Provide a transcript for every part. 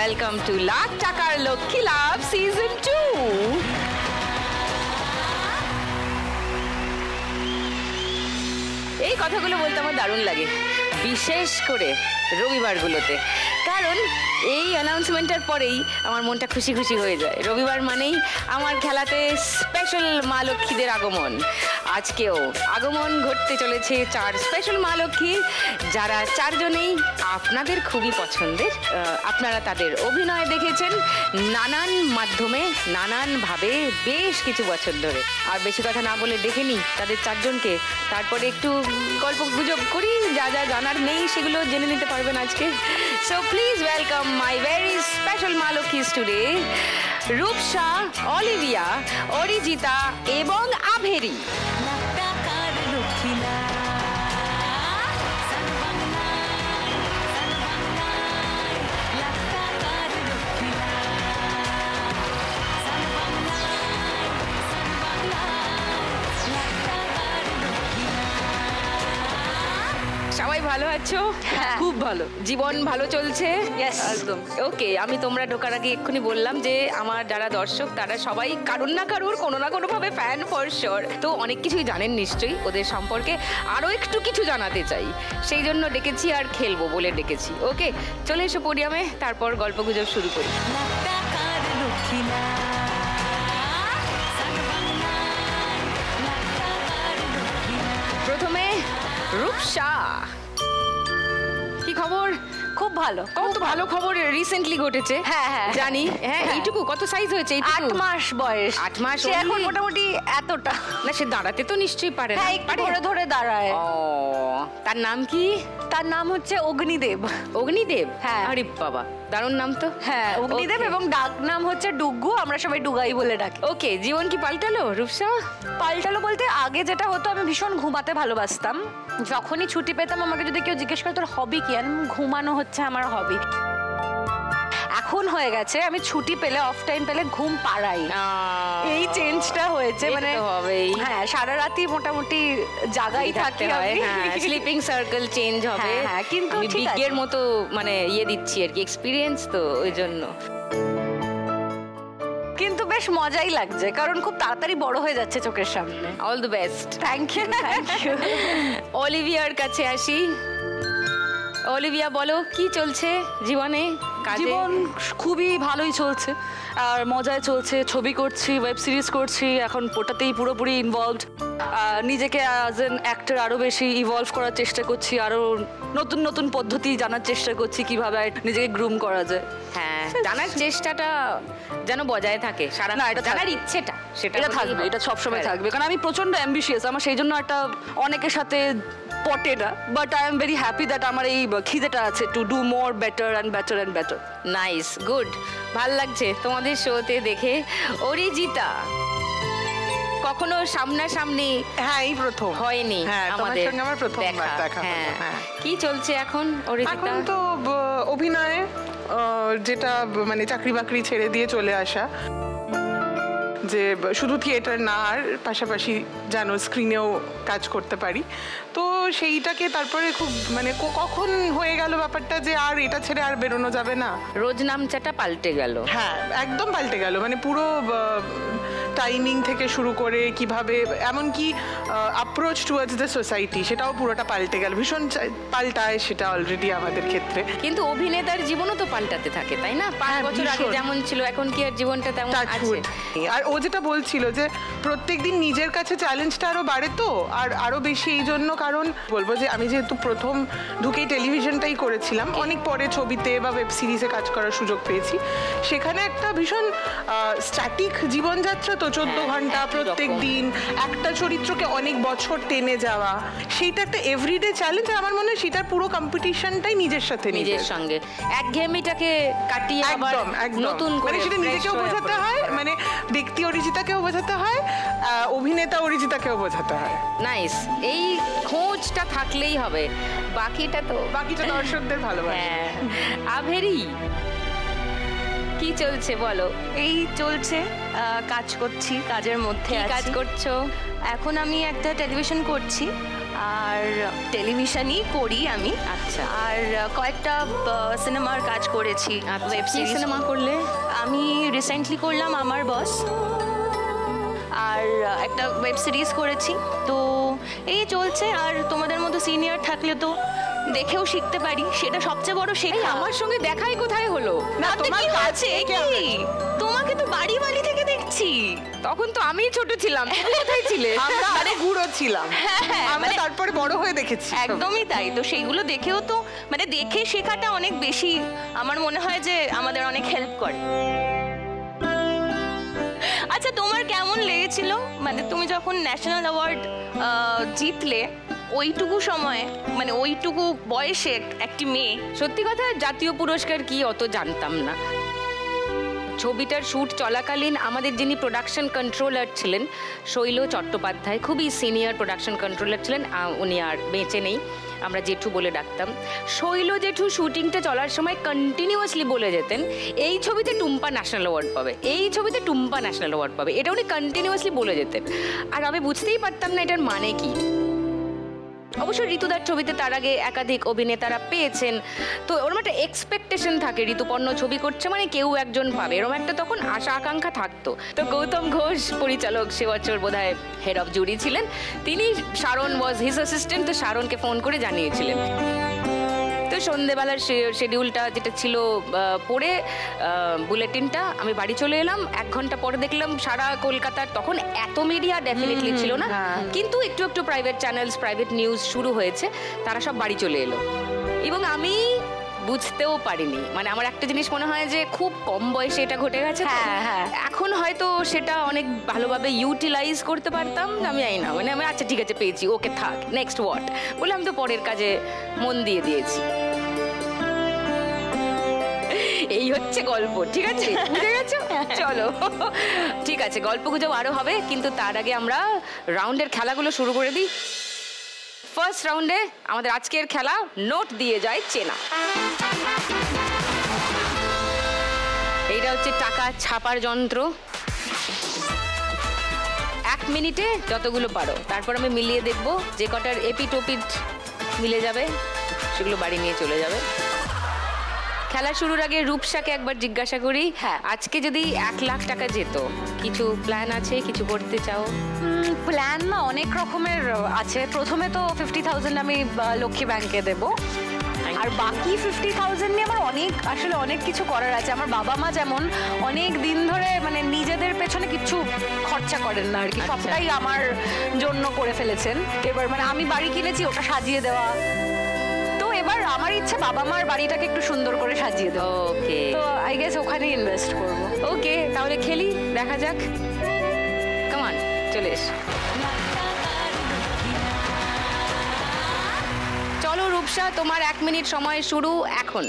Welcome to lakh টাকার লক্ষ্মী লাভ season 2। এই কথাগুলো বলতে আমার দারুণ লাগে, বিশেষ করে রবিবারগুলোতে, কারণ এই অ্যানাউন্সমেন্টের পরেই আমার মনটা খুশি খুশি হয়ে যায়। রবিবার মানেই আমার খেলাতে স্পেশাল মা লক্ষ্মীদের আগমন। আজকেও আগমন ঘটতে চলেছে 4 স্পেশাল মা লক্ষ্মী, যারা 4 জনেই আপনাদের খুবই পছন্দের। আপনারা তাদের অভিনয় দেখেছেন নানান মাধ্যমে, নানানভাবে, বেশ কিছু বছর ধরে। আর বেশি কথা না বলে দেখে নিই তাদের 4 জনকে, তারপরে একটু গল্প গুজব করি, যা যা জানার নেই সেগুলো জেনে নিতে পারবেন আজকে। So please welcome my very special মা লক্ষ্মীস টুডে, রূপসা, অলিভিয়া, অরিজিতা এবং আভেরি। সবাই ভালো আছো? খুব ভালো, জীবন ভালো চলছে? একদম। ওকে, আমি তোমরা ঢোকার আগে এক্ষুনি বললাম যে আমার যারা দর্শক তারা সবাই কারুর না কারুর কোনো না কোনোভাবে ফ্যান ফর শিওর, তো অনেক কিছুই জানেন নিশ্চয়ই। ওদের সম্পর্কে আরও একটু কিছু জানাতে চাই, সেই জন্য ডেকেছি আর খেলবো বলে ডেকেছি। ওকে, চলে এসো পোডিয়ামে, তারপর গল্প গুজব শুরু করি। প্রথমে রূপসা, কি খবর? খুব ভালো, কত ভালো খবর রিসেন্টলি ঘটেছে। হ্যাঁ হ্যাঁ জানি। হ্যাঁ, এইটুকু কত সাইজ হয়েছে? 8 মাস বয়স। 8 মাস সে এখন মোটামুটি এতটা। না, সে দাঁড়াতে তো নিশ্চয়ই পারে না। হ্যাঁ, একটু ধরে ধরে দাঁড়ায়। ও, তার নাম কি? তার নাম হচ্ছে অগ্নিদেব। অগ্নিদেব? হ্যাঁ। আরে বাবা, দারুণ নাম তো। হ্যাঁ, অগ্নিদেব, এবং ডাক নাম হচ্ছে ডুগ্গু, আমরা সবাই ডুগাই বলে ডাকি। ওকে, জীবন কি পাল্টালো রূপসা? পাল্টালো বলতে, আগে যেটা হতো, আমি ভীষণ ঘুমাতে ভালোবাসতাম। যখনই ছুটি পেতাম আমাকে যদি কেউ জিজ্ঞেস করে তোর হবি কি, আমি ঘুমানো হচ্ছে আমার হবি। এখন হয়ে গেছে আমি ছুটি পেলে, অফ টাইম পেলে ঘুম পাড়াই। এই চেঞ্জটা হয়েছে, মানে হ্যাঁ, সারা রাতই মোটামুটি জাগাই থাকতে হয়। স্লিপিং সার্কেল চেঞ্জ হবে। হ্যাঁ, কিন্তু বিজ্ঞের মতো মানে ইয়ে দিচ্ছি আর কি, এক্সপিরিয়েন্স তো, ওই জন্য। কিন্তু বেশ মজাই লাগছে, কারণ খুব তাড়াতাড়ি বড় হয়ে যাচ্ছে চোখের সামনে। All the best. Thank you, thank you. অলিভিয়ার কাছে আসি। অলিভিয়া, বলো কি চলছে জীবনে? জীবন খুবই ভালোই চলছে, আর মজায় চলছে। ছবি করছি, ওয়েব সিরিজ করছি, এখন ওটাতেই পুরোপুরি ইনভলভড। নিজেকে অ্যাজ এন অ্যাক্টর আরও বেশি ইভলভ করার চেষ্টা করছি, আরও নতুন নতুন পদ্ধতি জানার চেষ্টা করছি কিভাবে নিজেকে গ্রুম করা যায়। হ্যাঁ, জানার চেষ্টাটা যেন বজায় থাকে সারা। না, এটা জানার ইচ্ছেটা এটা থাকবে, এটা সবসময় থাকবে, কারণ আমি প্রচন্ড অ্যাম্বিশিয়াস। আমার সেই জন্য একটা অনেকের সাথে পটে না, but I am very happy that আমার এই খিদেটা আছে to do more better and better and better. Nice, good, ভাল লাগছে তোমাদের শোতে দেখে। অরিজিতা, কখনো সামনাসামনি? হ্যাঁ, এই প্রথম হয়নি আমাদের সঙ্গে আমার প্রথম দেখা। হ্যাঁ, কি চলছে এখন অরিজিতা? এখন তো অভিনয়ে, যেটা মানে চাকরি বাকরি ছেড়ে দিয়ে চলে আসা, যে শুধু থিয়েটার না, আর পাশাপাশি যেন স্ক্রিনেও কাজ করতে পারি। তো সেইটাকে তারপরে খুব মানে কখন হয়ে গেল ব্যাপারটা যে আর এটা ছেড়ে আর বেরোনো যাবে না। রোজ নামচাটা পাল্টে গেল। হ্যাঁ, একদম পাল্টে গেল, মানে পুরো টাইমিং থেকে শুরু করে কিভাবে, এমনকি অ্যাপ্রোচ টুয়ার্ডস দ্য সোসাইটি, সেটাও পুরোটা পাল্টে গেল। ভীষণ পাল্টায় সেটা অলরেডি আমাদের ক্ষেত্রে। কিন্তু অভিনেতার জীবনও তো পাল্টাতে থাকে, তাই না? 5 বছর আগে যেমন ছিল, এখন কি আর জীবনটা তেমন আছে? আর ও যেটা বলছিল যে প্রত্যেকদিন নিজের কাছে চ্যালেঞ্জটা আরো বাড়ে, তো আর আরো বেশি এই জন্য, কারণ বলবো যে আমি যেহেতু প্রথম ঢুকেই টেলিভিশনটাই করেছিলাম, অনেক পরে ছবিতে বা ওয়েব সিরিজে কাজ করার সুযোগ পেয়েছি। সেখানে একটা ভীষণ স্ট্যাটিক জীবনযাত্রা, তো 14 ঘন্টা প্রত্যেক দিন একটা চরিত্রকে অনেক বছর টেনে যাওয়া, সেইটা একটা এভরিডে চ্যালেঞ্জ। আর আমার মনে হয় সেটার পুরো কম্পিটিশনটাই নিজের সাথে, নিজের সঙ্গে একঘেয়েমিটাকে কাটিয়ে আবার নতুন করে সেটা নিজেকেও বোঝাতে হয়, মানে ব্যক্তি অরিজিতাকেও বোঝাতে হয়, অভিনেতা অরিজিতাকেও বোঝাতে হয়। নাইস, এই খোঁজটা থাকলেই হবে, বাকিটা দর্শকদের ভালোবাসা। আভেরি, কি চলছে বলো? এই চলছে, কাজ করছি, কাজের মধ্যে কি কাজ আছি। করছো? এখন আমি একটা টেলিভিশন করছি, আর টেলিভিশনই করি আমি। আচ্ছা। আর কয়েকটা সিনেমার কাজ করেছি, ওয়েব কি সিরিজ। সিনেমা করলে? আমি রিসেন্টলি করলাম আমার বস, আর একটা ওয়েব সিরিজ করেছি। তো এই চলছে, আর তোমাদের মতো সিনিয়র থাকলে তো দেখেও শিখতে পারি, সেটা সবচেয়ে বড় এই শেখা। আমার সঙ্গে দেখাই কোথায় হলো? না, তাতে তোমার কি কাজ হয়েছে? থেকে কি? তোমাকে তো বাড়ি থেকে দেখছি। তখন তো আমি ছোট ছিলাম, তুমি কোথায় ছিলে? আমরা আরে গুঁড়ো ছিলাম, আমরা মানে- তারপরে বড় হয়ে দেখেছি। একদমই তাই। তো সেইগুলো দেখেও তো মানে দেখে শেখাটা অনেক বেশি, আমার মনে হয় যে আমাদের অনেক হেল্প করে। আচ্ছা, তোমার কেমন লেগেছিল মানে তুমি যখন ন্যাশনাল অ্যাওয়ার্ড জিতলে, ওইটুকু সময়ে মানে ওইটুকু বয়সে একটি মেয়ে? সত্যি কথা, জাতীয় পুরস্কার কি অত জানতাম না। ছবিটার শ্যুট চলাকালীন আমাদের যিনি প্রোডাকশন কন্ট্রোলার ছিলেন, শৈল চট্টোপাধ্যায়, খুবই সিনিয়র প্রোডাকশন কন্ট্রোলার ছিলেন, উনি আর বেঁচে নেই, আমরা জেঠু বলে ডাকতাম। শৈল জেঠু শুটিংটা চলার সময় কন্টিনিউয়াসলি বলে যেতেন, এই ছবিতে টুম্পা ন্যাশনাল অ্যাওয়ার্ড পাবে, এই ছবিতে টুম্পা ন্যাশনাল অ্যাওয়ার্ড পাবে, এটা উনি কন্টিনিউয়াসলি বলে যেতেন। আর আমি বুঝতেই পারতাম না এটার মানে কি। অবশ্য ঋতুদার ছবিতে তার আগে একাধিক অভিনেতারা পেয়েছেন, তো ওরকম একটা এক্সপেকটেশন থাকে, ঋতুপর্ণ ছবি করছে মানে কেউ একজন পাবে, এরকম একটা তখন আশা আকাঙ্ক্ষা থাকতো। তো গৌতম ঘোষ পরিচালক সে বছর বোধহয় হেড অফ জুরি ছিলেন, তিনি, শারন ওয়াজ হিজ অ্যাসিস্ট্যান্ট, তো শারনকে ফোন করে জানিয়েছিলেন। তো সন্ধেবেলার শিডিউলটা যেটা ছিল পড়ে বুলেটিনটা আমি বাড়ি চলে এলাম। 1 ঘন্টা পরে দেখলাম সারা কলকাতার, তখন এত মিডিয়া ডেফিনেটলি ছিল না, কিন্তু একটু একটু প্রাইভেট চ্যানেলস, প্রাইভেট নিউজ শুরু হয়েছে, তারা সব বাড়ি চলে এলো। এবং আমি বুঝতেও পারিনি, মানে আমার একটা জিনিস মনে হয় যে খুব কম বয়সে এটা ঘটে গেছে, এখন হয়তো সেটা অনেক ভালোভাবে ইউটিলাইজ করতে পারতাম, আমি জানি না, মানে আমি আচ্ছা ঠিক আছে পেয়েছি, ওকে থাক, নেক্সট হোয়াট বলে আমি তো পরের কাজে মন দিয়ে দিয়েছি। এই হচ্ছে গল্প, ঠিক আছে, বুঝে গেছো? চলো, ঠিক আছে, গল্প গুজব আরো হবে, কিন্তু তার আগে আমরা রাউন্ডের খেলাগুলো শুরু করে দিই। ফার্স্ট রাউন্ডে আমাদের আজকের খেলা নোট দিয়ে যায় চেনা। এইটা হচ্ছে টাকা ছাপার যন্ত্র। 1 মিনিটে যতগুলো পারো, তারপর আমি মিলিয়ে দেখবো, যে কটার এপিটোপিট মিলে যাবে সেগুলো বাড়ি নিয়ে চলে যাবে। খেলা শুরুর আগে রূপসাকে একবার জিজ্ঞাসা করি, হ্যাঁ, আজকে যদি 1 লাখ টাকা যেত, কিছু প্ল্যান আছে, কিছু করতে চাও? প্ল্যান না অনেক রকমের আছে। প্রথমে তো 50,000 আমি লক্ষ্মী ব্যাংকে দেব, আর বাকি 50,000 নিয়ে আমার আসলে অনেক কিছু করার আছে। আমার বাবা মা যেমন অনেক দিন ধরে মানে নিজেদের পেছনে কিছু খরচা করেন না আর কি, সবটাই আমার জন্য করে ফেলেছেন। এবার মানে আমি বাড়ি কিনেছি, ওটা সাজিয়ে দেওয়া, তো এবার আমার ইচ্ছা বাবা মার বাড়িটাকে একটু সুন্দর করে সাজিয়ে দেবো। ওকে, তো আই গেস ওখানে ইনভেস্ট করবো। ওকে, তাহলে খেলি, দেখা যাক। কামান, চলে এস। চলো রূপসা, তোমার 1 মিনিট সময় শুরু এখন।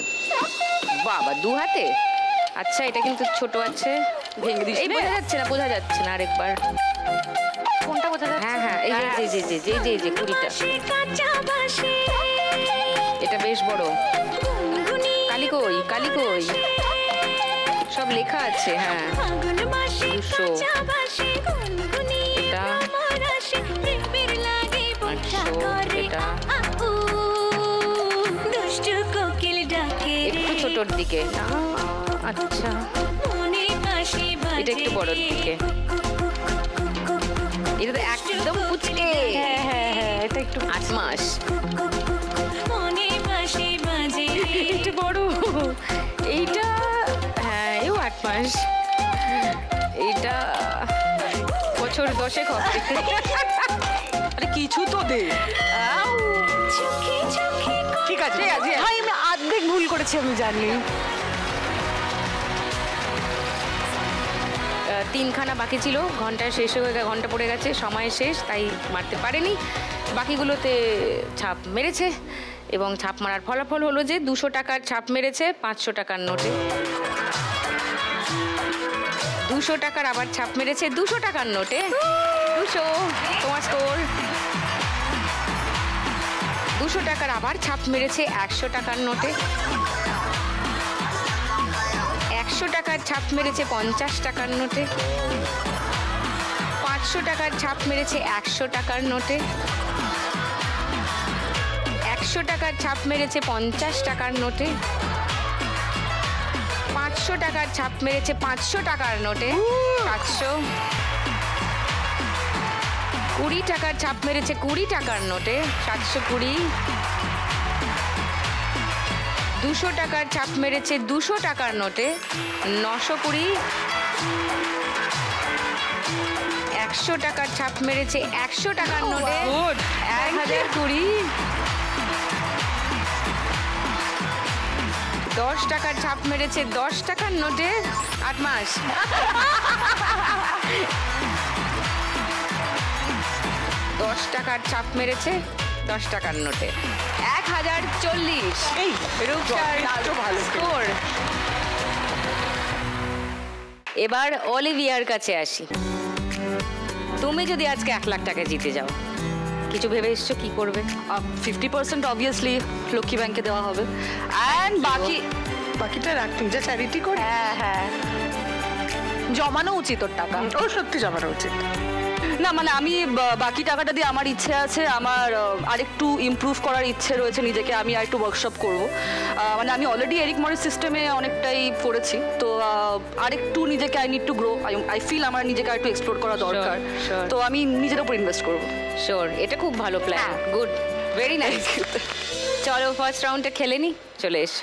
বাবা, 2 হাতে? আচ্ছা, এটা কিন্তু ছোট আছে, ভেঙে দিস। এই বোঝা যাচ্ছে না, বোঝা যাচ্ছে না, আরেকবার। কোনটা বোঝা যাচ্ছে? হ্যাঁ হ্যাঁ, এই যে 20টা। এটা বেশ বড়। কালিকই কালিকই সব লেখা আছে। হ্যাঁ, 200, এটা 800, এটা একটু ছোটর দিকে। আচ্ছা, এটা একটু বড়র দিকে। এটা তো একদম পুচকে। হ্যাঁ হ্যাঁ হ্যাঁ, এটা একটু 8 মাস। একটু বড়। এইটা হ্যাঁ, এও 8 মাস। এইটা বছর 10 হবে। আরে কিছু তো দে। ঠিক আছে, ঠিক আছে। ভাই আমি অর্ধেক ভুল করেছি, আমি জানি। 3খানা বাকি ছিল, ঘন্টা শেষ হয়ে গেছে, ঘন্টা পড়ে গেছে, সময় শেষ, তাই মারতে পারেনি। বাকিগুলোতে ছাপ মেরেছে, এবং ছাপ মারার ফলাফল হলো যে 200 টাকার ছাপ মেরেছে 500 টাকার নোটে। 200 টাকার আবার ছাপ মেরেছে 200 টাকার নোটে। 200 তোমার স্কোর। 200 টাকার আবার ছাপ মেরেছে 100 টাকার নোটে। 100 500 টাকার ছাপ মেরেছে 50 টাকার নোটে। 500 টাকার ছাপ মেরেছে 100 টাকার নোটে। 100 টাকার ছাপ মেরেছে 50 টাকার নোটে। 500 টাকার ছাপ মেরেছে 500 টাকার নোটে। 700। 20 টাকার ছাপ মেরেছে 20 টাকার নোটে। 720। 200 টাকার ছাপ মেরেছে 200 টাকার নোটে। 920। 100 টাকার ছাপ মেরেছে 100 টাকার নোটে। 1020। 10 টাকার ছাপ মেরেছে 10 টাকার নোটে। 8 মাস। 10 টাকার ছাপ মেরেছে 10 টাকার নোটে। 1040। এই রূপসার একটু ভালো স্কোর। এবার অলিভিয়ার কাছে আসি। তুমি যদি আজকে 1 লাখ টাকা জিতে যাও, কিছু ভেবে এসছো কি করবে? 50% অবভিয়াসলি লক্ষ্মী ব্যাংকে দেওয়া হবে, অ্যান্ড বাকিটা রাখ, যা চ্যারিটি করে। হ্যাঁ জমানো উচিত ওর টাকা। ও সত্যি জমানো উচিত। না মানে আমি বাকি টাকাটা দিয়ে আমার ইচ্ছে আছে, আমার আরেকটু ইমপ্রুভ করার ইচ্ছে রয়েছে নিজেকে, আমি আরেকটু ওয়ার্কশপ করব। মানে আমি অলরেডি এরিক মরিস সিস্টেমে অনেকটাই পড়েছি, তো আরেকটু নিজেকে I need to grow. I feel আমার নিজেকে আরেকটু এক্সপ্লোর করা দরকার, sure. তো আমি নিজের উপর ইনভেস্ট করব। শিওর, এটা খুব ভালো প্ল্যান। Good, very nice. চলো ফার্স্ট রাউন্ডে খেলে নি, চলে এস।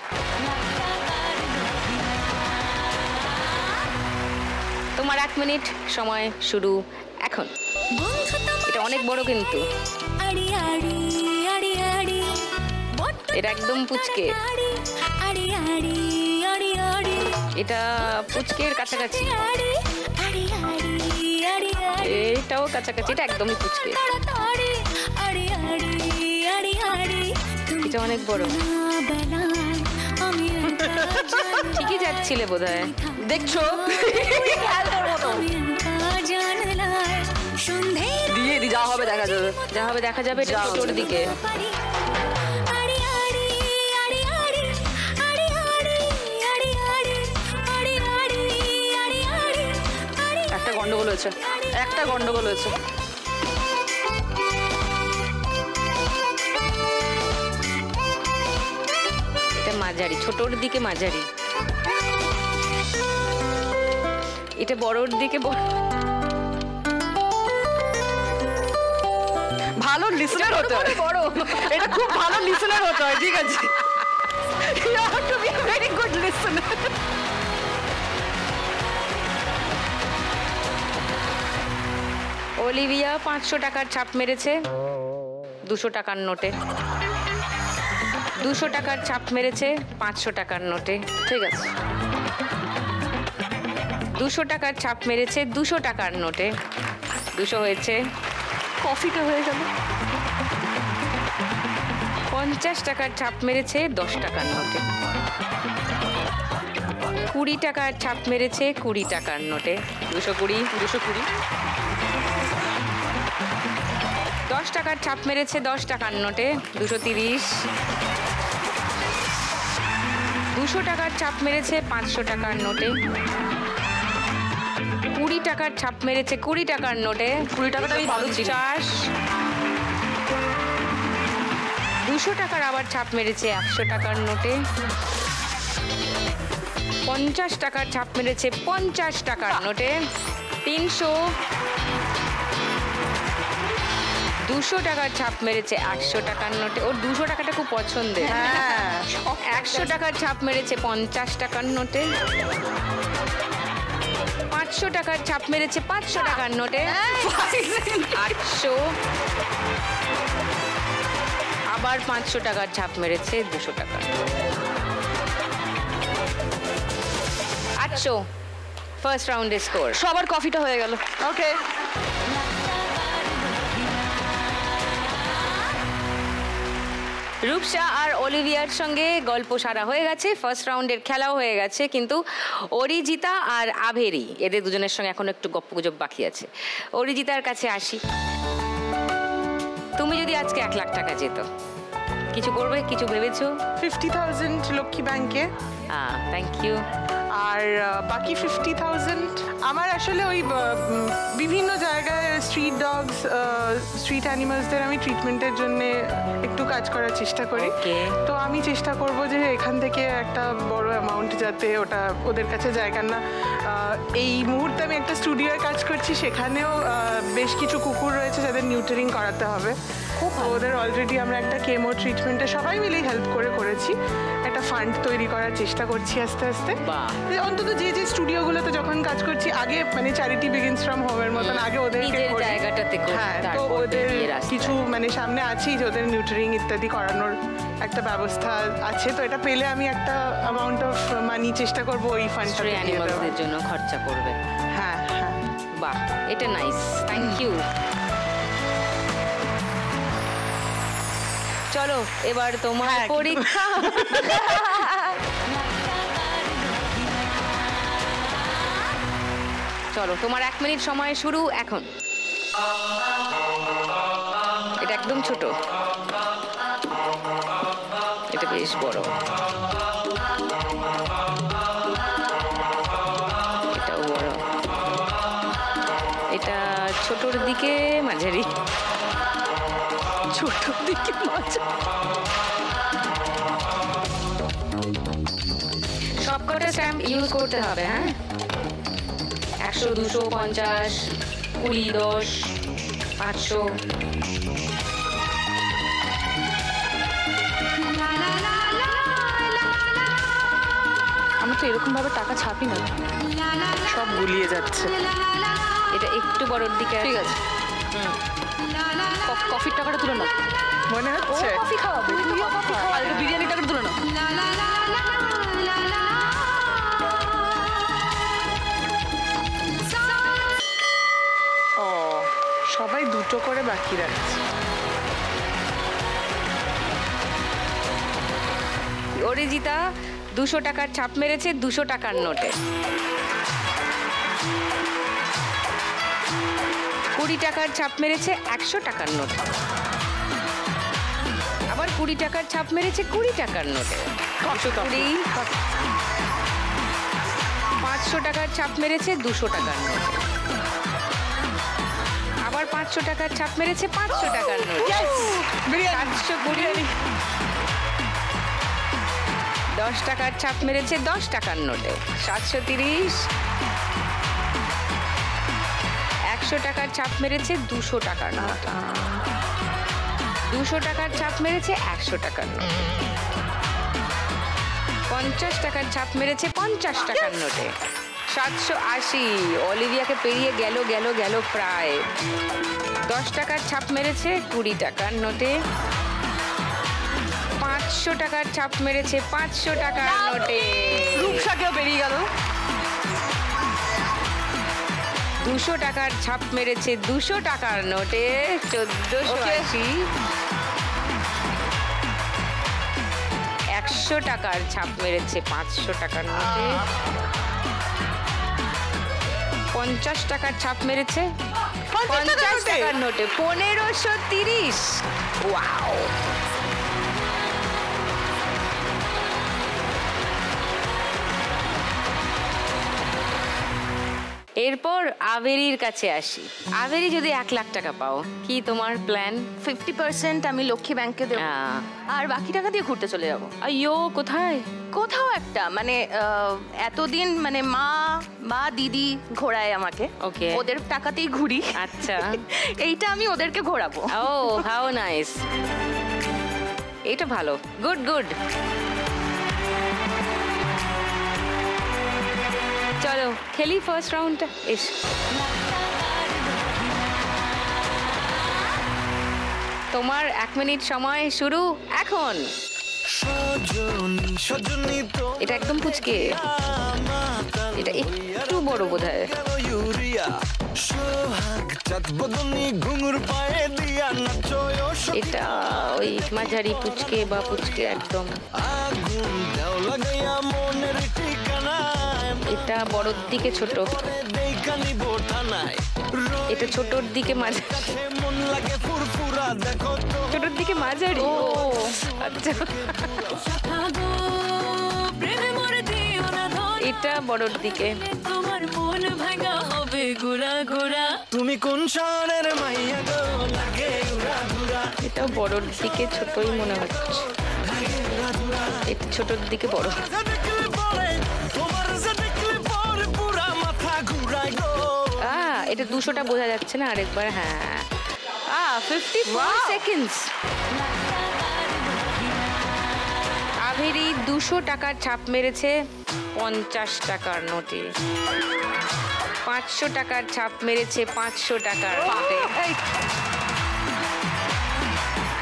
তোমার 1 মিনিট সময় শুরু এখন। এটা অনেক বড় কিন্তু, এটা একদম পুচকে, এটা পুচকের কাছাকাছি, এটাও কাছাকাছি, এটা একদমই পুচকে, এটা অনেক বড়। ঠিকই যাচ্ছিলে বোধহয়, দেখছো দিয়ে দি, যা হবে দেখা যাবে। যা হবে দেখা যাবে। এটা ছোটোর দিকে। একটা গন্ডগোল হয়েছে, একটা গন্ডগোল হয়েছে। এটা মাঝারি, ছোটোর দিকে মাঝারি, এটা বড়োর দিকে বড়। ভালো লিসনার হতে হয়, বড়, এটা খুব ভালো লিসনার হতে হয়, ঠিক আছে? You have to be a very good listener. Olivia 500 টাকার ছাপ মেরেছে 200 টাকার নোটে। 200 টাকার ছাপ মেরেছে 500 টাকার নোটে। ঠিক আছে। 200 টাকার ছাপ মেরেছে 200 টাকার নোটে। 200 হয়েছে। কফিটা হয়ে গেল। 50 টাকার ছাপ মেরেছে 10 টাকার নোটে। 20 টাকার ছাপ মেরেছে 20 টাকার নোটে। 220, 220। 10 টাকার ছাপ মেরেছে 10 টাকার নোটে। 230। 200 টাকার ছাপ মেরেছে 500 টাকার নোটে। 20 টাকার ছাপ মেরেছে 20 টাকার নোটে। 20 টাকাটা আমি ভালো ছিল। 50। 200 টাকার আবার ছাপ মেরেছে 100 টাকার নোটে। 50 টাকার ছাপ মেরেছে 50 টাকার নোটে। 300। 200 টাকার ছাপ মেরেছে 100 টাকার নোটে। ওর 200 টাকাটা খুব পছন্দের। 100 টাকার ছাপ মেরেছে 50 টাকার নোটে। 500 টাকার ছাপ মেরেছে 500 টাকার নোটে। 800। আবার 500 টাকার ছাপ মেরেছে 200 টাকা। 800। ফার্স্ট রাউন্ডের স্কোর। সবার কফিটা হয়ে গেল। ওকে, রূপসা আর অলিভিয়ার সঙ্গে গল্প সারা হয়ে গেছে, ফার্স্ট রাউন্ডের খেলাও হয়ে গেছে, কিন্তু অরিজিতা আর আভেরি এদের দুজনের সঙ্গে এখন একটু গপ্পগুজব বাকি আছে। অরিজিতার কাছে আসি। তুমি যদি আজকে 1 লাখ টাকা যেত, কিছু করবে? কিছু ভেবেছো? 50,000 লক্ষ্মী ব্যাংকে। Thank you. আর বাকি 50,000 আমার আসলে ওই বিভিন্ন জায়গায় স্ট্রিট ডগস স্ট্রিট অ্যানিমালসদের আমি ট্রিটমেন্টের জন্য একটু কাজ করার চেষ্টা করি। তো আমি চেষ্টা করব যে এখান থেকে একটা বড় অ্যামাউন্ট যাতে ওটা ওদের কাছে যায়, কেন না এই মুহূর্তে আমি একটা স্টুডিওয় কাজ করছি, সেখানেও বেশ কিছু কুকুর রয়েছে যাদের নিউটারিং করাতে হবে। ওদের অলরেডি আমরা একটা কেমো ট্রিটমেন্টে সবাই মিলেই হেল্প করেছি, একটা ফান্ড তৈরি করার চেষ্টা করছি আস্তে আস্তে। অন্তত যে যে স্টুডিওগুলোতে যখন কাজ করছি আগে মানে চ্যারিটি বিগিনস ফ্রম হোমের মতন আগে ওদেরকে জায়গাটাতে হ্যাঁ, তো ওদের কিছু মানে সামনে আছেই যে ওদের নিউটারিং ইত্যাদি করানোর একটা ব্যবস্থা আছে। তো এটা পেলে আমি একটা অ্যামাউন্ট অফ মানি চেষ্টা করবো ওই ফান্ডটা অ্যানিমালসদের জন্য খরচা করবে। হ্যাঁ হ্যাঁ, বাহ, এটা নাইস, থ্যাংক ইউ। চলো এবার তোমার পরীক্ষা। চলো তোমার 1 মিনিট সময় শুরু এখন। এটা একদম ছোট, এটা বেশ বড়, এটাও বড়, এটা ছোটর দিকে মাঝারি, ছোটর দিকে মাঝারি। সবকটা স্ট্যাম্প ইউজ করতে হবে, হ্যাঁ? 100, 200, 50, 20, 10, 500। আমি তো এরকম ভাবে টাকা ছাপি না, সব গুলিয়ে যাচ্ছে। এটা একটু বড়র দিকে, ঠিক আছে। কফির টাকাটা তুলে নাও, মনে হচ্ছে কফি খাওয়াবে, আর একটু বিরিয়ানির টাকাটা তুলে নাও। ও, সবাই দুটো করে বাকি রাখছে। অরিজিতা 200 টাকার ছাপ মেরেছে 200 টাকার নোটে। 20 টাকার ছাপ মেরেছে 100 টাকার নোটে। আবার 20 টাকার ছাপ মেরেছে 20 টাকার নোটে। 220, 500 টাকার ছাপ মেরেছে 200 টাকার নোটে। আবার 500 টাকার ছাপ মেরেছে 500 টাকার নোটে। 720, 10 টাকার ছাপ মেরেছে 10 টাকার নোটে। 730, 100 টাকার ছাপ মেরেছে 200 টাকার নোটে। 200 টাকার ছাপ মেরেছে 100 টাকার নোটে। 50 টাকার ছাপ মেরেছে 50 টাকার নোটে। 780, অলিভিয়াকে পেরিয়ে গেল প্রায়। 10 টাকার ছাপ মেরেছে 20 টাকার নোটে। 500 টাকার ছাপ মেরেছে 500 টাকার নোটে। রূপসাকেও বেরিয়ে গেল। 200 টাকার ছাপ মেরেছে 200 টাকার নোটে। 1480, 100 টাকার ছাপ মেরেছে 500 টাকার নোটে। 50 টাকার ছাপ মেরেছে 50 টাকার নোটে। 1530, ওয়াও। এরপর আবেরির কাছে আসি। আবেরি যদি 1 লাখ টাকা পাও, কি তোমার প্ল্যান? 50% আমি লক্ষ্মী ব্যাংকে দেবো, আর বাকি টাকা দিয়ে ঘুরতে চলে যাবো। আইয়ো, কোথায়? কোথাও একটা, মানে এতদিন মানে মা দিদি ঘোরায় আমাকে, Okay. ওদের টাকাতেই ঘুরি। আচ্ছা। এইটা আমি ওদেরকে ঘোরাবো। ও, হাউ নাইস, এটা ভালো, গুড গুড। চলো খেলি ফার্স্ট রাউন্ডটা। এস, তোমার 1 মিনিট সময় শুরু এখন। এটা একদম পুচকে, এটা একটু বড় বোধহয়। এটা ওই মাঝারি পুচকে বা পুচকে একদম। এটা বড়র দিকে ছোট, এটা ছোটর দিকে মাঝারি, ছোটর দিকে মাঝারি। ও আচ্ছা, এটা বড়র দিকে। তোমার মন ভাঙা হবে গুড়া গুড়া তুমি কোন শহরের মাইয়া গো লাগে গুড়া গুড়া এটা বড়র দিকে, ছোটই মনে হচ্ছে। এটা ছোটর দিকে বড়। তোমার যে দেখলে পরে পুরা মাথা ঘুরায় গো। এটা 200টা বোঝা যাচ্ছে না আরেকবার। হ্যাঁ 54 সেকেন্ডস। আভেরি 200 টাকার ছাপ মেরেছে 50 টাকার নোটে। 500 টাকার ছাপ মেরেছে 500 টাকার নোটে।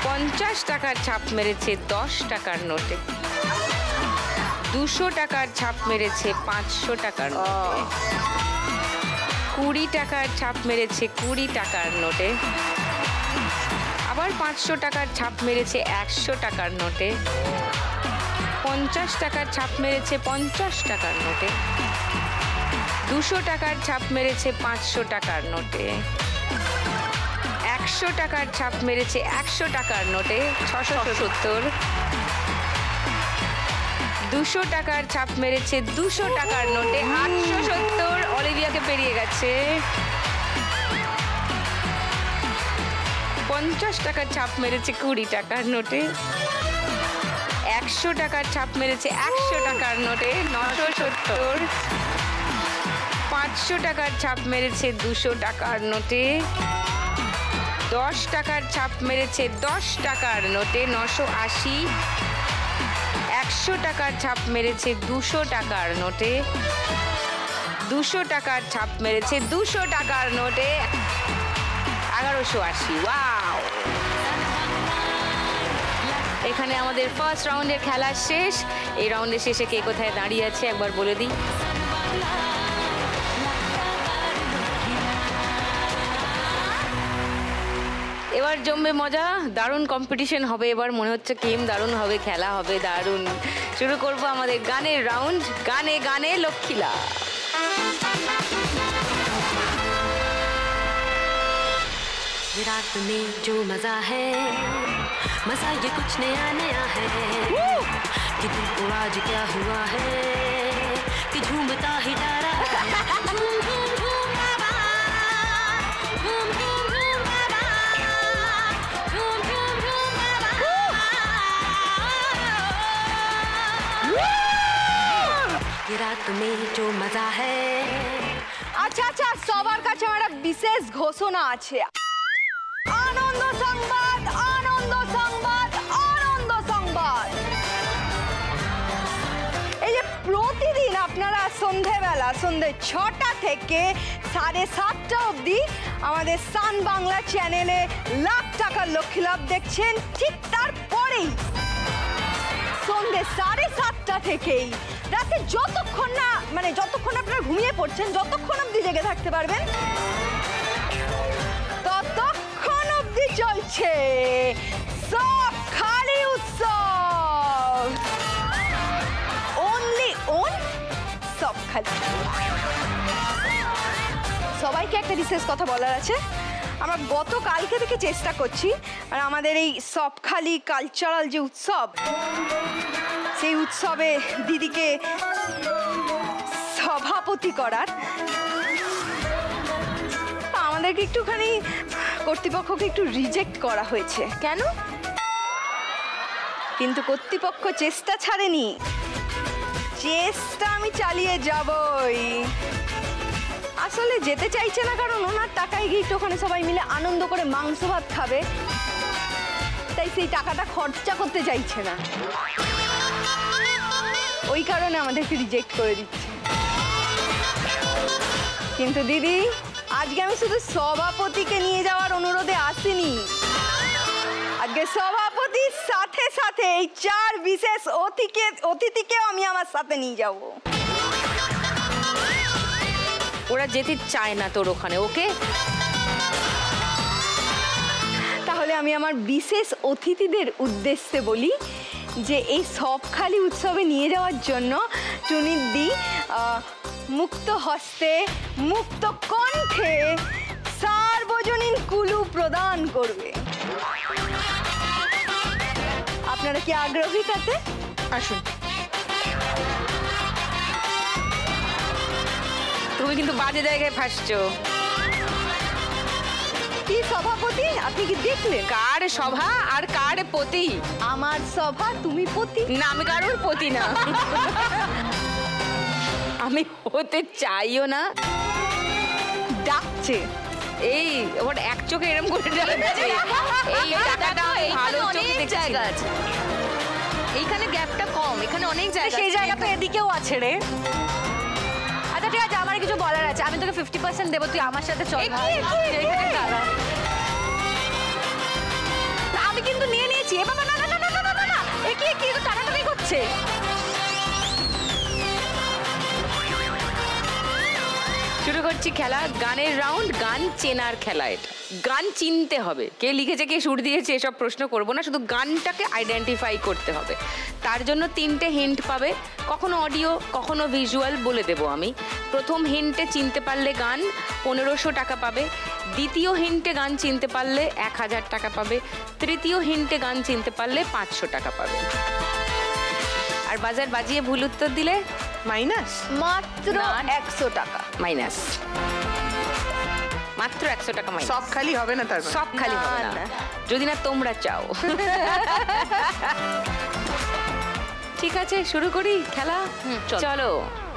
50 টাকার ছাপ মেরেছে 10 টাকার নোটে। 200 টাকার ছাপ মেরেছে 500 টাকার নোটে। 20 টাকার ছাপ মেরেছে 20 টাকার নোটে। আবার 500 টাকার ছাপ মেরেছে 100 টাকার নোটে। 50 টাকার ছাপ মেরেছে 50 টাকার নোটে। 200 টাকার ছাপ মেরেছে 500 টাকার নোটে। 100 টাকার ছাপ মেরেছে 100 টাকার নোটে 670। 200 টাকার ছাপ মেরেছে 200 টাকার নোটে 870। অলিভিয়াকে পেরিয়ে গেছে। 50 টাকার ছাপ মেরেছে 20 টাকার নোটে। 100 টাকার ছাপ মেরেছে 100 টাকার নোটে 970। 500 টাকার ছাপ মেরেছে 200 টাকার নোটে। 10 টাকার ছাপ মেরেছে 10 টাকার নোটে 980। 100 টাকার ছাপ মেরেছে 200 টাকার নোটে। 200 টাকার ছাপ মেরেছে 200 টাকার নোটে 1180। ওয়াও! এখানে আমাদের ফার্স্ট রাউন্ডের খেলা শেষ। এই রাউন্ডের শেষে কে কোথায় দাঁড়িয়ে আছে একবার বলে দিই। এবার জমবে মজা, দারুণ কম্পিটিশন হবে। এবার মনে হচ্ছে গেম দারুণ হবে, খেলা হবে দারুণ। শুরু করব আমাদের গানের রাউন্ড। গানে গানে লক্ষ্মীলা। रात में जो मजा है मजा ये कुछ नया नया है कि तुमको आज क्या हुआ है कि झूमता ही डारा झूम झूम झूम बाबा झूम झूम झूम बाबा झूम झूम झूम बाबा ये रात में जो मजा है। আচ্ছা আচ্ছা, সবার কাছে আমার একটা বিশেষ ঘোষণা আছে। আনন্দ সংবাদ, আনন্দ সংবাদ, আনন্দ সংবাদ। এই যে প্রতিদিন আপনারা সন্ধেবেলা সন্ধে 6টা থেকে 7:30 অবধি আমাদের সান বাংলা চ্যানেলে লাখ টাকার লক্ষ্মী লাভ দেখছেন, ঠিক তারপরেই সন্ধে 7:30 থেকেই রাতে যতক্ষণ না যতক্ষণ আপনারা ঘুমিয়ে পড়ছেন, যতক্ষণ অবধি জেগে থাকতে পারবেন ততক্ষণ অবধি চলছে সবখালি উৎসব। অনলি অন সবখালি। সবাইকে একটা বিশেষ কথা বলার আছে। আমরা গতকালকে থেকে চেষ্টা করছি আর আমাদের এই সবখালি কালচারাল যে উৎসব, সেই উৎসবে দিদিকে সভাপতি করার। আমাদেরকে একটুখানি কর্তৃপক্ষকে একটু রিজেক্ট করা হয়েছে। কেন? কিন্তু কর্তৃপক্ষ চেষ্টা ছাড়েনি, চেষ্টা আমি চালিয়ে যাবই। আসলে যেতে চাইছে না কারণ ওনার টাকায় গিয়ে একটু ওখানে সবাই মিলে আনন্দ করে মাংস ভাত খাবে, তাই সেই টাকাটা খরচা করতে চাইছে না। ওই কারণে আমাদেরকে রিজেক্ট করে দিচ্ছে। কিন্তু দিদি, আজকে আমি শুধু সভাপতিকে নিয়ে যাওয়ার অনুরোধে আসিনি। আজকে সভাপতির সাথে সাথে এই 4 বিশেষ অতিথিকেও আমি আমার সাথে নিয়ে যাব। ওরা যেতে চায় না তোর ওখানে, ওকে? তাহলে আমি আমার বিশেষ অতিথিদের উদ্দেশ্যে বলি যে এই সবখালি উৎসবে নিয়ে যাওয়ার জন্য টুনিদি মুক্ত হস্তে মুক্ত কণ্ঠে সার্বজনীন কুলু প্রদান করবে। আপনারা কি আগ্রহী তাতে? আসুন। তুমি কিন্তু বাজে জায়গায় ফাঁসছো। কি সভাপতি, আপনি কি দেখলেন? কার সভা আর কার পতি? আমার সভা, তুমি পতি। না, আমি কারোর পতি না। আমি হতে চাইও না। ডাকছে এই ওর এক চোখে এরকম করে ডাকছে। এই টাকাটা আমি ভালো চোখে দেখছি। জায়গা আছে এইখানে, গ্যাপটা কম, এখানে অনেক জায়গা। সেই জায়গা তো এদিকেও আছে রে। আচ্ছা ঠিক আছে, আমার কিছু বলার আছে, আমি তোকে 50% দেবো, তুই আমার সাথে চল। এইখানে দাঁড়া। আমি কিন্তু নিয়ে নিয়েছি। এ বাবা, না না না না না না না, এ কি কি তো টানাটানি করছে। শুরু করছি খেলা, গানের রাউন্ড, গান চেনার খেলা। এটা গান চিনতে হবে, কে লিখেছে কে সুর দিয়েছে এসব প্রশ্ন করব না, শুধু গানটাকে আইডেন্টিফাই করতে হবে। তার জন্য 3টে হিন্ট পাবে, কখনো অডিও কখনো ভিজুয়াল, বলে দেবো আমি। প্রথম হিন্টে চিনতে পারলে গান 1500 টাকা পাবে, দ্বিতীয় হিন্টে গান চিনতে পারলে 1000 টাকা পাবে, তৃতীয় হিন্টে গান চিনতে পারলে 500 টাকা পাবে। আর বাজার বাজিয়ে ভুল উত্তর দিলে মাইনাস মাত্র 100 টাকা মাইনাস। মাত্র 100 টাকা মাইনাস। সব খালি হবে না, তার মানে? সব খালি হবে না, যদি না তোমরা চাও। ঠিক আছে, শুরু করি খেলা। চলো,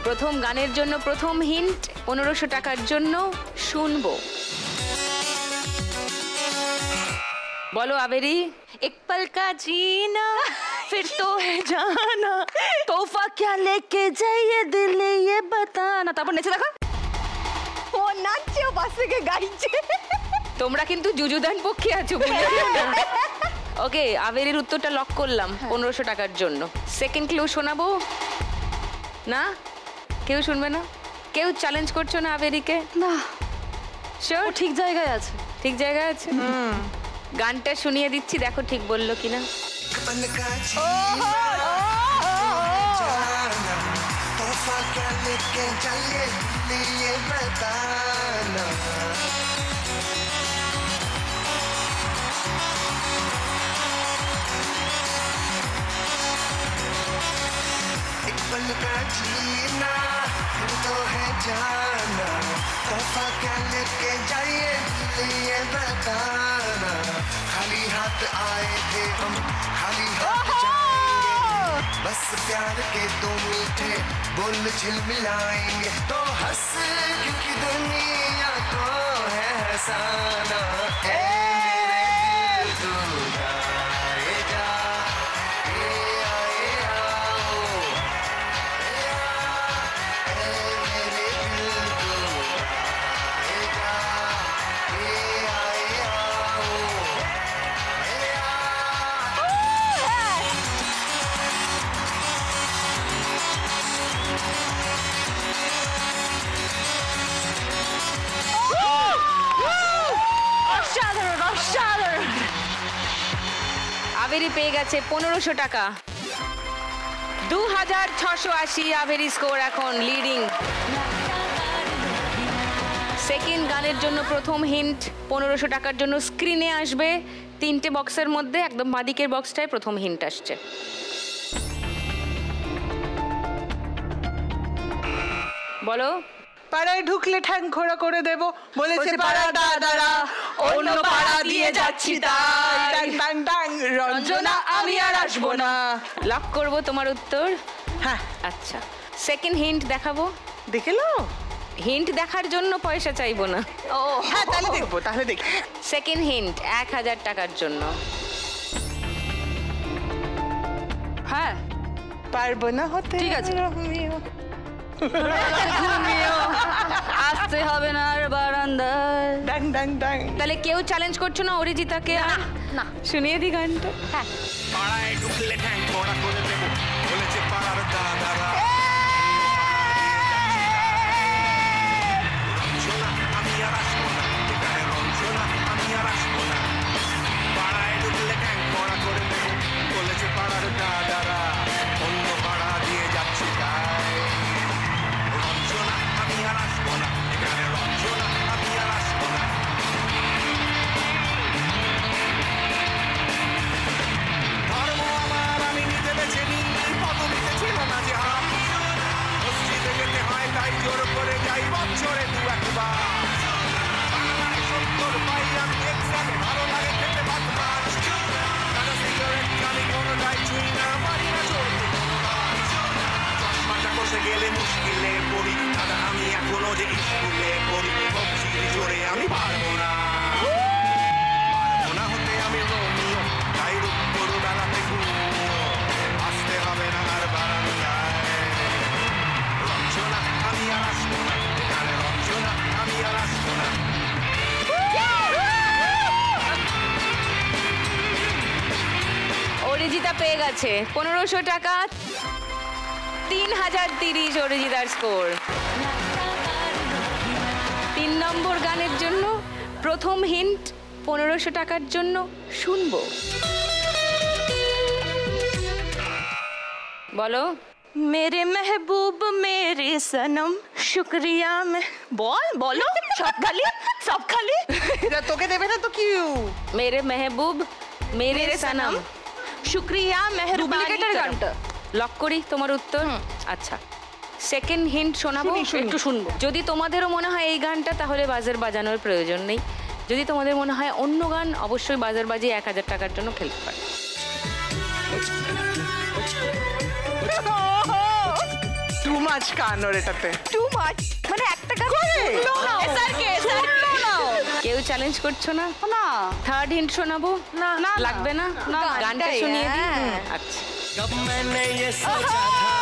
প্রথম গানের জন্য প্রথম হিন্ট 1500 টাকার জন্য শুনবো। বলো আবেরি। এক পল কা জিনা फिर तो है जाना, তোফা क्या लेके जाइए दिल ये बताना। তারপর নেচে দেখো। ও নাচছে, ও পাশ থেকে গাইছে। তোমরা কিন্তু যুযুদান পক্ষে আছো। ওকে, আবেরির উত্তরটা লক করলাম 1500 টাকার জন্য। সেকেন্ড ক্লু শোনাবো না? কেউ শুনবে না? কেউ চ্যালেঞ্জ করছো না আবেরিকে? না, শিওর? ঠিক জায়গায় আছে। ঠিক জায়গায় আছে। গানটা শুনিয়ে দিচ্ছি, দেখো ঠিক বললো কিনা। तोहफा क्या लेके जाइए ये बताना, एक पल का जीना फिर तो है जाना, तोहफा क्या लेके जाइए ये बताना, खाली हाथ आए थे हम खाली हाथ जाएंगे, बस प्यार के 2 मीठे बोल झिलमिलाएंगे, तो हंस क्योंकि दुनिया को है हंसाना, ए मेरे दिल तू गाए जा, ए आए आओ, ए मेरे दिल तू गाए जा, ए आए आओ, অসাধারণ, অসাধারণ। আবেরি পেয়ে গেছে 1500 টাকা। 2680 আবেরি স্কোর, এখন লিডিং। সেকেন্ড গানের জন্য প্রথম হিন্ট 1500 টাকার জন্য স্ক্রিনে আসবে। 3টে বক্সের মধ্যে একদম বাঁদিকের বক্সটায় প্রথম হিন্ট আসছে। বলো। পাড়ায় ঢুকলে ঠ্যাং খোড়া করে দেব, বলেছে পাড়া দাদারা, অন্য পাড়া দিয়ে যাচ্ছি তাই, টাং টাং টাং, রঞ্জনা আমি আর আসবো না। লক করবো তোমার উত্তর? হ্যাঁ, আচ্ছা, সেকেন্ড হিন্ট দেখাবো। দেখে লো। হিন্ট দেখার জন্য পয়সা চাইবো না। ও হ্যাঁ, তাহলে দেখবো, তাহলে দেখি। সেকেন্ড হিন্ট 1000 টাকার জন্য। হ্যাঁ, পারবো না হতে। ঠিক আছে। রোমিও। ঘুমিও, আসতে হবে না আর বারান্দায়। ডাং ডাং ডাং। তাহলে কেউ চ্যালেঞ্জ করছো না অরিজিতাকে? না। শুনিয়ে দি গানটা। হ্যাঁ, পাড়ায় ঢুকলে ঠ্যাং খোড়া করে দেব, বলেছে পাড়ার দাদারা, রঞ্জনা আমি আর আসবো না, এখানে রঞ্জনা আমি আর আসবো না, পাড়ায় ঢুকলে ঠ্যাং খোড়া করে দেব, বলেছে পাড়ার দাদারা, অন্য পাড়া দিয়ে যাচ্ছি তাই, রঞ্জনা আমি আর আসবো না, এখানে রঞ্জনা আমি আর আসবো না, ধর্ম আমার আমি নিজে বেছে নিই, পদবিতে ছিল না যে হাম, অরিজিতা পেয়ে গেছে 1500 টাকা, 3030 অরিজিতার স্কোর। 3 নম্বর গানের জন্য প্রথম হিন্ট 1500 টাকার জন্য শুনবো। বলো। मेरे महबूब मेरे सनम शुक्रिया में बोलो सब खाली এটা তোকে দেবে না তো কি? মেরে মেহবুব মেরে সনম शुक्रिया मेहरबानी ডুপ্লিকেটের करो। গানটা লক করি তোমার উত্তর। আচ্ছা, সেকেন্ড হিন্ট শোনাবো, একটু শুনবো। যদি তোমাদেরও মনে হয় এই গানটা, তাহলে বাজার বাজানোর প্রয়োজন নেই। যদি তোমাদের মনে হয় অন্য গান, অবশ্যই বাজার বাজিয়ে 1000 টাকার জন্য খেলতে পারে। টু মাচ কানোর এটাতে। টু মাচ, মানে একটা গান কেউ চ্যালেঞ্জ করছো না? না থার্ড হিন্ট শোনাবো? না না লাগবে না? গানটা গানটাই, শুনিয়ে দিই। হ্যাঁ। আচ্ছা, कब मैंने ये सोचा था,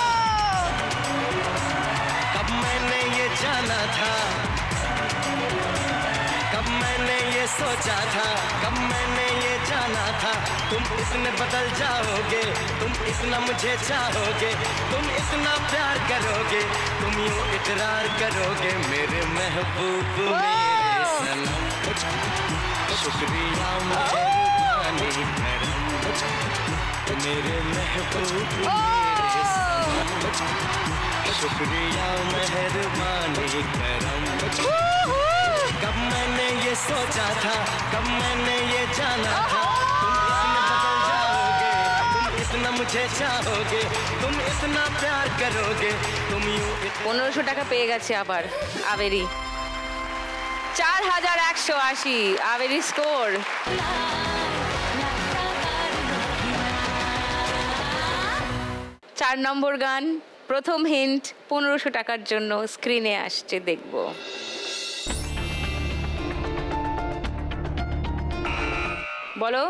कब मैंने ये जाना था, कब मैंने ये सोचा था, कब मैंने ये जाना था, तुम इतने बदल जाओगे, तुम इतना मुझे चाहोगे, तुम इतना प्यार करोगे, तुम यूं इकरार करोगे, मेरे महबूब मेरे सनम, शुक्रिया मेहरबानी करम, मेरे महबूब मेरे सनम, शुक्रिया मेहरबानी करम। कब मैंने ये सोचा था, कब मैंने ये जाना था, तुम इतने बदल जाओगे, तुम इतना मुझे चाहोगे, तुम इतना प्यार करोगे, तुम यूं 1500 টাকা পেয়ে গেছে আবার আবেরি। 4180 আবেরি স্কোর। 4 নম্বর গান, প্রথম হিন্ট 1500 টাকার জন্য স্ক্রিনে আসছে, দেখবো। বলো।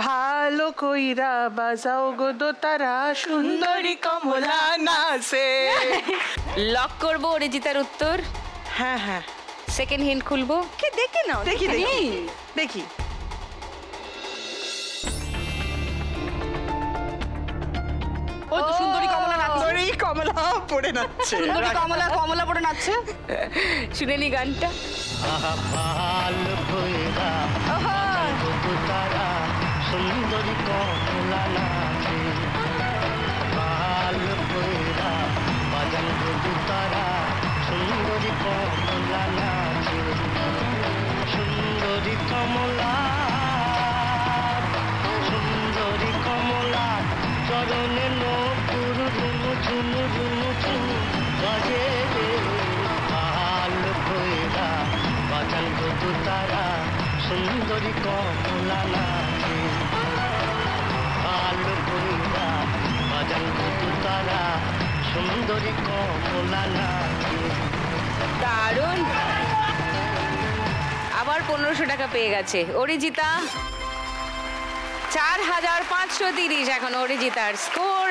ভালো কইরা বাজাও গো দোতারা, সুন্দরী কমলা নাচে। লক করবো অরিজিতার উত্তর। হ্যাঁ হ্যাঁ, সেকেন্ড হিন্ট খুলবো। কে দেখে নাও, দেখি দেখি দেখি। ওই তো সুন্দরী কমলা নাচছে, সুন্দরী কমলা পড়ে নাচছে। সুন্দরী কমলা পড়ে নাচছে। শুনে নি গানটা। ভালো কইরা বাজাও তারা, সুন্দরী কমলা নাচে, ভালো কইরা বাজাও তারা, সুন্দরী কমলা নাচে, সুন্দরী কমলা, সুন্দরী কমলা চরণে নপুর ঝুনু ঝুনু ঝুনু ঝুনু বাজে রে, ভালো কইরা বাজান গো তারা, সুন্দরী কমলা নাচে, ভালো কইরা বাজান গো তারা, সুন্দরী কমলা নাচে। দারুণ। আবার 1500 টাকা পেয়ে গেছে অরিজিতা। 4530 এখন অরিজিতার স্কোর।